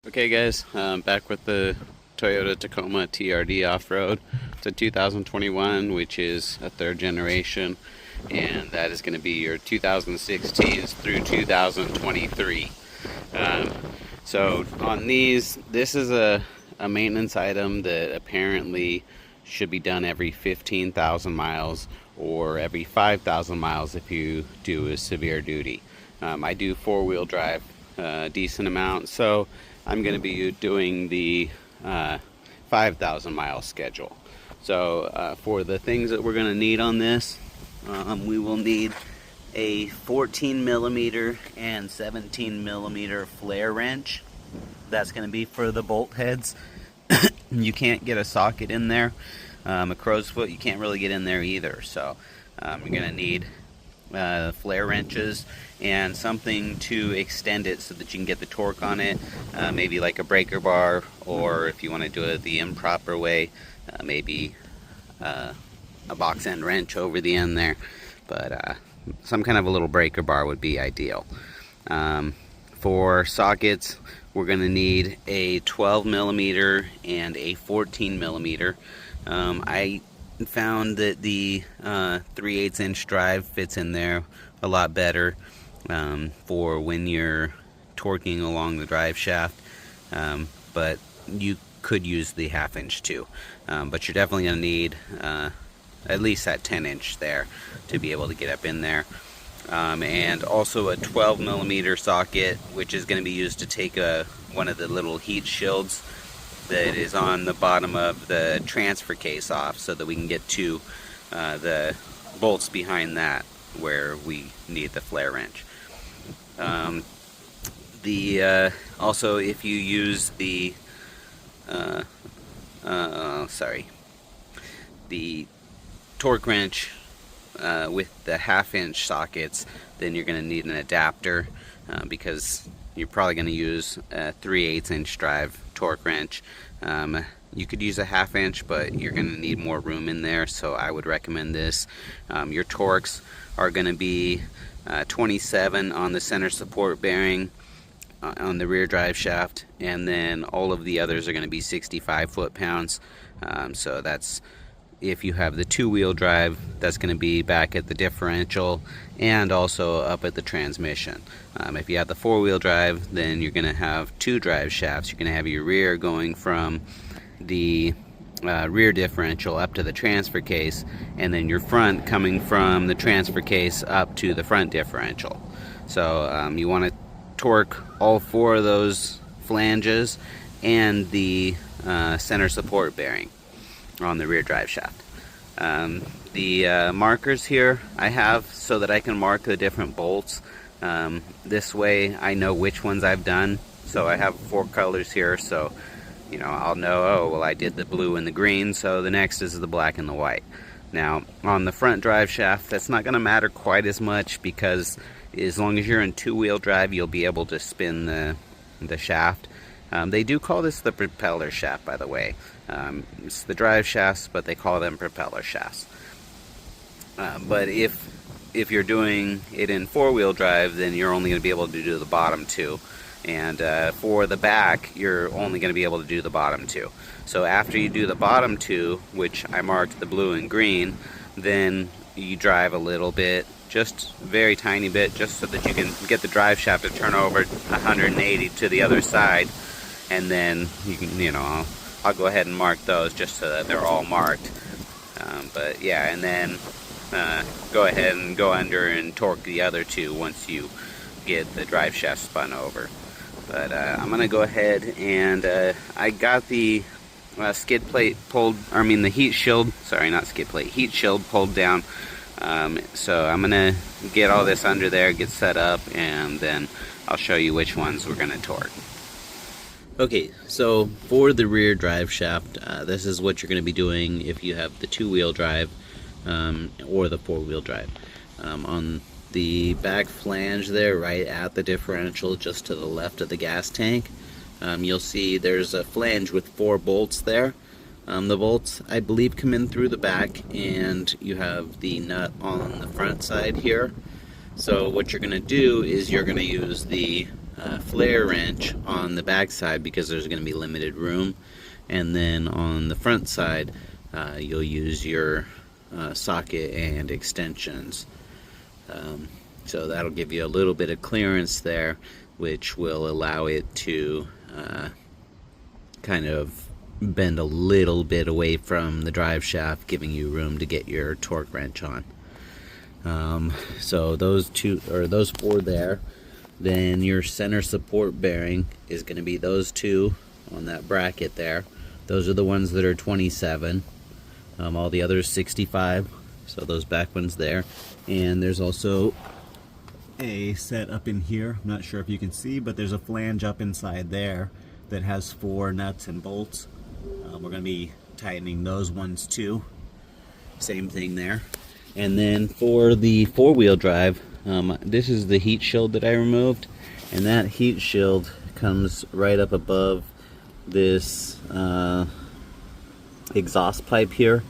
Okay guys, back with the Toyota Tacoma TRD off-road. It's a 2021, which is a third generation, and that is going to be your 2016s through 2023. Um, so on these, this is a maintenance item that apparently should be done every 15,000 miles or every 5,000 miles if you do a severe duty. I do four-wheel drive a decent amount, so I'm going to be doing the 5,000 mile schedule. So for the things that we're going to need on this, we will need a 14 millimeter and 17 millimeter flare wrench. That's going to be for the bolt heads. You can't get a socket in there. A crow's foot, you can't really get in there either. So you're going to need flare wrenches and something to extend it so that you can get the torque on it, maybe like a breaker bar, or if you want to do it the improper way, maybe a box end wrench over the end there, but some kind of a little breaker bar would be ideal. For sockets, we're going to need a 12 millimeter and a 14 millimeter. I found that the 3/8 inch drive fits in there a lot better for when you're torquing along the drive shaft, but you could use the 1/2 inch too, but you're definitely going to need at least that 10 inch there to be able to get up in there, and also a 12 millimeter socket, which is going to be used to take one of the little heat shields that is on the bottom of the transfer case off, so that we can get to the bolts behind that where we need the flare wrench. Also, if you use the the torque wrench with the 1/2 inch sockets, then you're going to need an adapter, because you're probably going to use a 3/8 inch drive torque wrench. You could use a 1/2 inch, but you're going to need more room in there, so I would recommend this. Your torques are going to be 27 on the center support bearing on the rear drive shaft, and then all of the others are going to be 65 foot-pounds. So that's, if you have the two-wheel drive, that's going to be back at the differential and also up at the transmission. If you have the four-wheel drive, then you're going to have two drive shafts. You're going to have your rear going from the rear differential up to the transfer case, and then your front coming from the transfer case up to the front differential. So you want to torque all four of those flanges and the center support bearing on the rear drive shaft. The markers here I have so that I can mark the different bolts. This way I know which ones I've done. So I have 4 colors here, so you know, I'll know, oh well, I did the blue and the green, so the next is the black and the white. Now on the front drive shaft, that's not going to matter quite as much, because as long as you're in two-wheel drive, you'll be able to spin the shaft. They do call this the propeller shaft, by the way. It's the drive shafts, but they call them propeller shafts. But if you're doing it in four-wheel drive, then you're only going to be able to do the bottom 2. And for the back, you're only going to be able to do the bottom 2. So after you do the bottom 2, which I marked the blue and green, then you drive a little bit, just very tiny bit, just so that you can get the drive shaft to turn over 180 to the other side, and then you can, you know, I'll go ahead and mark those just so that they're all marked. But yeah, and then go ahead and go under and torque the other 2 once you get the drive shaft spun over. But I'm gonna go ahead and I got the skid plate pulled, I mean the heat shield, sorry, not skid plate, heat shield pulled down. So I'm gonna get all this under there, get set up, and then I'll show you which ones we're gonna torque. Okay, so for the rear drive shaft, this is what you're gonna be doing if you have the two-wheel drive or the four-wheel drive. On the back flange there, right at the differential, just to the left of the gas tank, you'll see there's a flange with 4 bolts there. The bolts, I believe, come in through the back, and you have the nut on the front side here. So what you're going to do is you're going to use the flare wrench on the back side because there's going to be limited room, and then on the front side you'll use your socket and extensions. So that'll give you a little bit of clearance there, which will allow it to kind of bend a little bit away from the drive shaft, giving you room to get your torque wrench on. So those four there. Then your center support bearing is going to be those two on that bracket there. Those are the ones that are 27. All the others 65. So those back ones there. And there's also a set up in here. I'm not sure if you can see, but there's a flange up inside there that has 4 nuts and bolts. We're going to be tightening those ones too. Same thing there. And then for the 4-wheel drive, this is the heat shield that I removed, and that heat shield comes right up above this exhaust pipe here.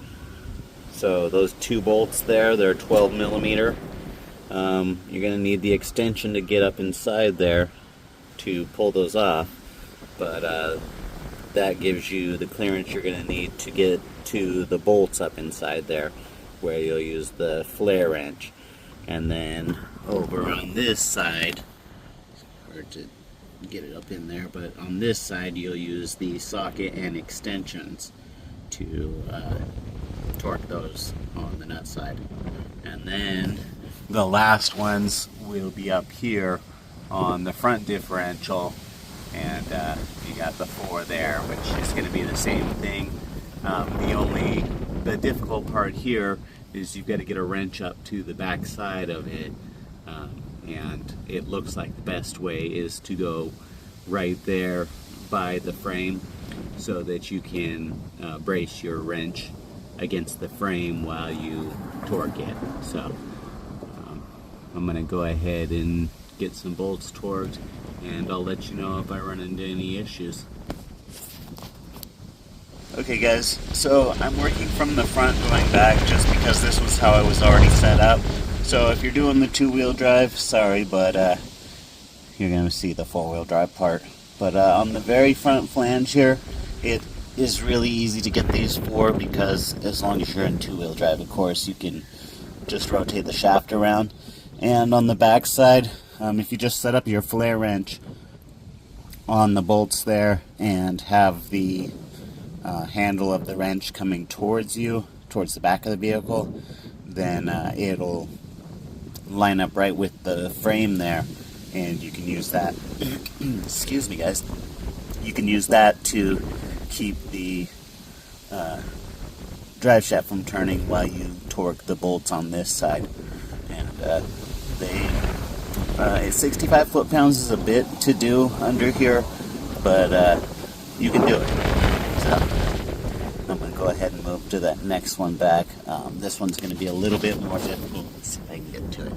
So those 2 bolts there, they're 12 millimeter. You're going to need the extension to get up inside there to pull those off, but that gives you the clearance you're going to need to get to the bolts up inside there, where you'll use the flare wrench. And then over on this side, hard to get it up in there, but on this side you'll use the socket and extensions to torque those on the nut side. And then the last ones will be up here on the front differential, and you got the 4 there, which is going to be the same thing. The difficult part here is you've got to get a wrench up to the back side of it, and it looks like the best way is to go right there by the frame so that you can brace your wrench against the frame while you torque it. So I'm going to go ahead and get some bolts torqued, and I'll let you know if I run into any issues. Okay guys, so I'm working from the front going back just because this was how I was already set up. So if you're doing the 2-wheel drive, sorry, but you're going to see the 4-wheel drive part. But on the very front flange here, it is really easy to get these 4, because as long as you're in 2-wheel drive, of course, you can just rotate the shaft around. And on the back side, if you just set up your flare wrench on the bolts there and have the handle of the wrench coming towards you, towards the back of the vehicle, then it'll line up right with the frame there, and you can use that excuse me guys, you can use that to keep the drive shaft from turning while you torque the bolts on this side. And 65 foot-pounds is a bit to do under here, but you can do it. So I'm going to go ahead and move to that next one back. This one's going to be a little bit more difficult. Let's see if I can get to it.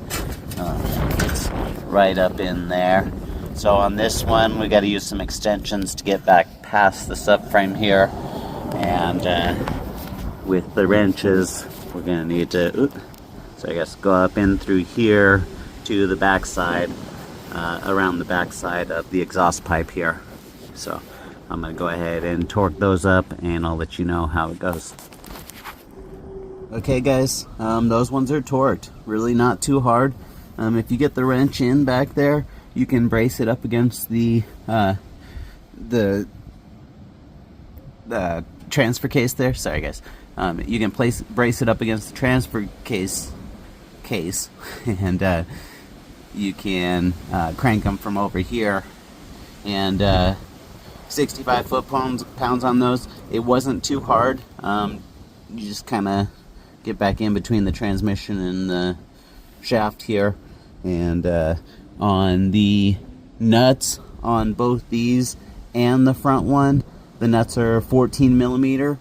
It's right up in there. So on this one, we got to use some extensions to get back past the subframe here, and with the wrenches, we're going to need to, so I guess go up in through here to the back side, around the back side of the exhaust pipe here. So I'm going to go ahead and torque those up, and I'll let you know how it goes. Okay guys, those ones are torqued. Really not too hard. If you get the wrench in back there, you can brace it up against the transfer case there. Sorry guys. You can brace it up against the transfer case, and you can crank them from over here. And 65 foot-pounds on those. It wasn't too hard. You just kind of get back in between the transmission and the shaft here. And on the nuts on both these and the front one, the nuts are 14 millimeter.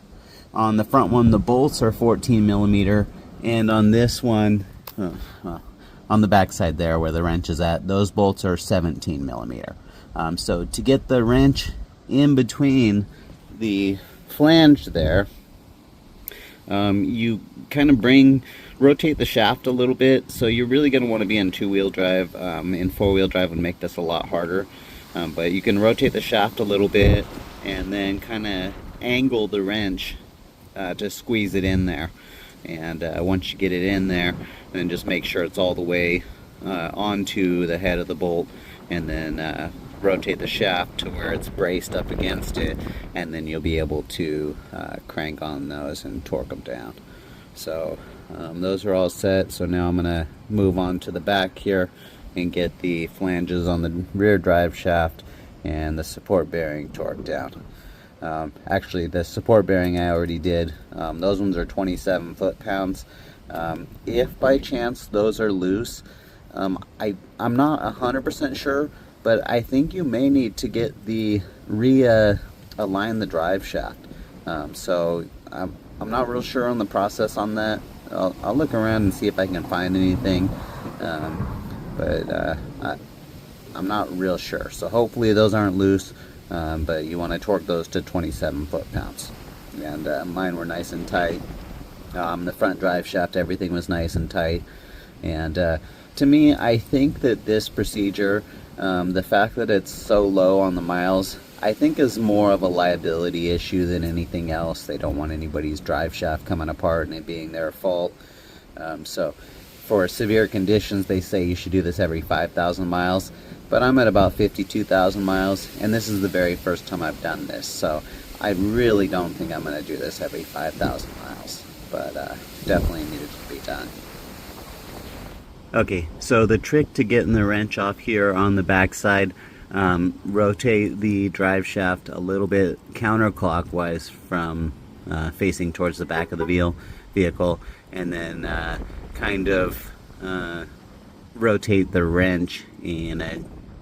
On the front one, the bolts are 14 millimeter. And on this one, on the back side there where the wrench is at, those bolts are 17 millimeter. So to get the wrench in between the flange there, you kind of bring rotate the shaft a little bit. So you're really going to want to be in two-wheel drive. In four-wheel drive would make this a lot harder. But you can rotate the shaft a little bit and then kind of angle the wrench to squeeze it in there. And once you get it in there, then just make sure it's all the way onto the head of the bolt, and then rotate the shaft to where it's braced up against it, and then you'll be able to crank on those and torque them down. So those are all set. So now I'm going to move on to the back here and get the flanges on the rear drive shaft and the support bearing torqued down. Actually, the support bearing I already did. Those ones are 27 foot-pounds. If by chance those are loose, I'm not 100% sure, but I think you may need to get the align the drive shaft. So I'm not real sure on the process on that. I'll look around and see if I can find anything, but I'm not real sure. So hopefully those aren't loose, but you want to torque those to 27 foot-pounds. And mine were nice and tight. The front drive shaft, everything was nice and tight. And to me, I think that this procedure, the fact that it's so low on the miles, I think is more of a liability issue than anything else. They don't want anybody's drive shaft coming apart and it being their fault. So for severe conditions, they say you should do this every 5,000 miles. But I'm at about 52,000 miles, and this is the very first time I've done this. So I really don't think I'm going to do this every 5,000 miles. But definitely needed to be done. Okay, so the trick to getting the wrench off here on the back side, rotate the drive shaft a little bit counterclockwise from facing towards the back of the vehicle, and then kind of rotate the wrench in a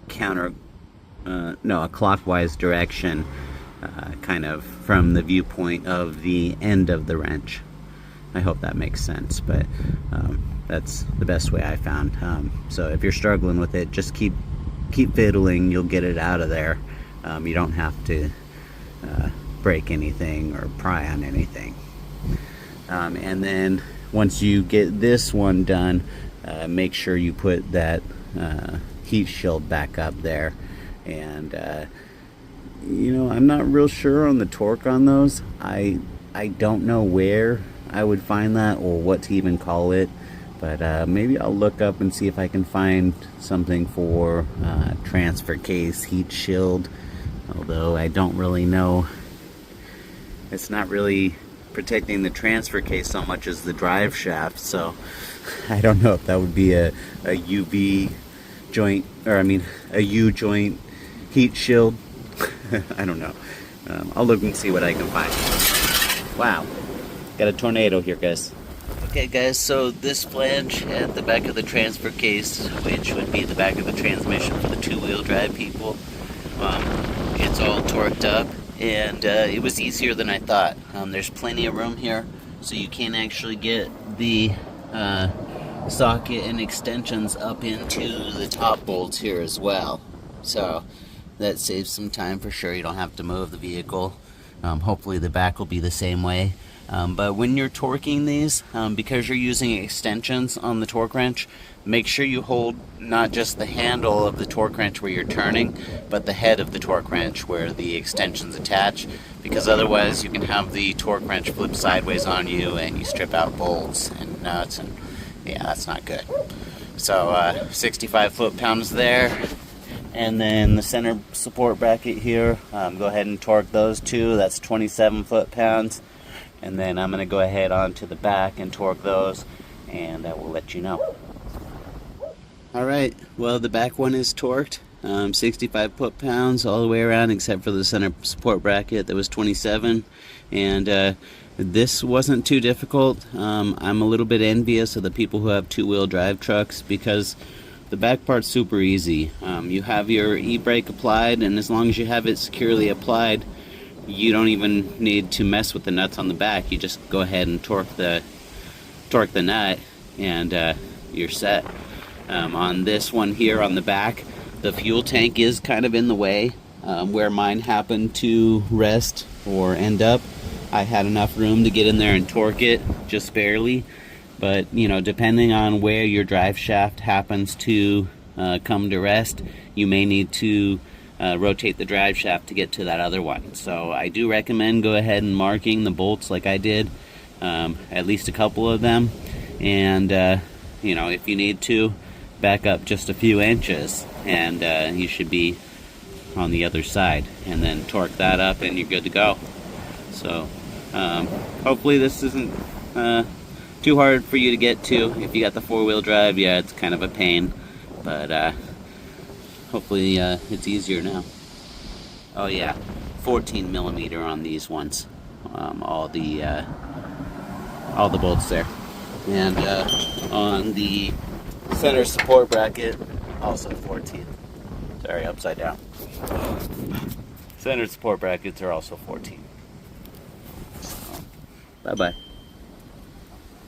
a clockwise direction, kind of from the viewpoint of the end of the wrench. I hope that makes sense, but that's the best way I found. So if you're struggling with it, just keep fiddling. You'll get it out of there. You don't have to break anything or pry on anything. And then once you get this one done, make sure you put that heat shield back up there. And I'm not real sure on the torque on those. I don't know where I would find that or what to even call it, but maybe I'll look up and see if I can find something for transfer case heat shield, although I don't really know. It's not really protecting the transfer case so much as the drive shaft, so I don't know if that would be a UV joint, or a U joint heat shield. I don't know. I'll look and see what I can find. Wow, got a tornado here, guys. Okay guys, so this flange at the back of the transfer case, which would be the back of the transmission for the two-wheel drive people, it's all torqued up, and it was easier than I thought. There's plenty of room here, so you can actually get the socket and extensions up into the top bolts here as well. So that saves some time for sure. You don't have to move the vehicle. Hopefully the back will be the same way. But when you're torquing these, because you're using extensions on the torque wrench, make sure you hold not just the handle of the torque wrench where you're turning, but the head of the torque wrench where the extensions attach, because otherwise you can have the torque wrench flip sideways on you and you strip out bolts and nuts, and yeah, that's not good. So 65 foot-pounds there, and then the center support bracket here, go ahead and torque those two. That's 27 foot-pounds. And then I'm going to go ahead onto the back and torque those, and I will let you know. Alright, well, the back one is torqued, 65 foot-pounds all the way around except for the center support bracket that was 27. And this wasn't too difficult. I'm a little bit envious of the people who have two-wheel drive trucks, because the back part's super easy. You have your e-brake applied, and as long as you have it securely applied, you don't even need to mess with the nuts on the back. You just go ahead and torque the nut, and you're set. On this one here on the back, the fuel tank is kind of in the way. Where mine happened to rest or end up, I had enough room to get in there and torque it, just barely. But you know, depending on where your drive shaft happens to come to rest, you may need to rotate the drive shaft to get to that other one. So I do recommend go ahead and marking the bolts like I did, at least a couple of them, and you know, if you need to, back up just a few inches and you should be on the other side, and then torque that up and you're good to go. So hopefully this isn't too hard for you to get to. If you got the four-wheel drive, yeah, it's kind of a pain, but hopefully it's easier now. Oh yeah, 14 millimeter on these ones, all the bolts there, and on the center support bracket also 14. Sorry, upside down. Center support brackets are also 14. So, bye bye.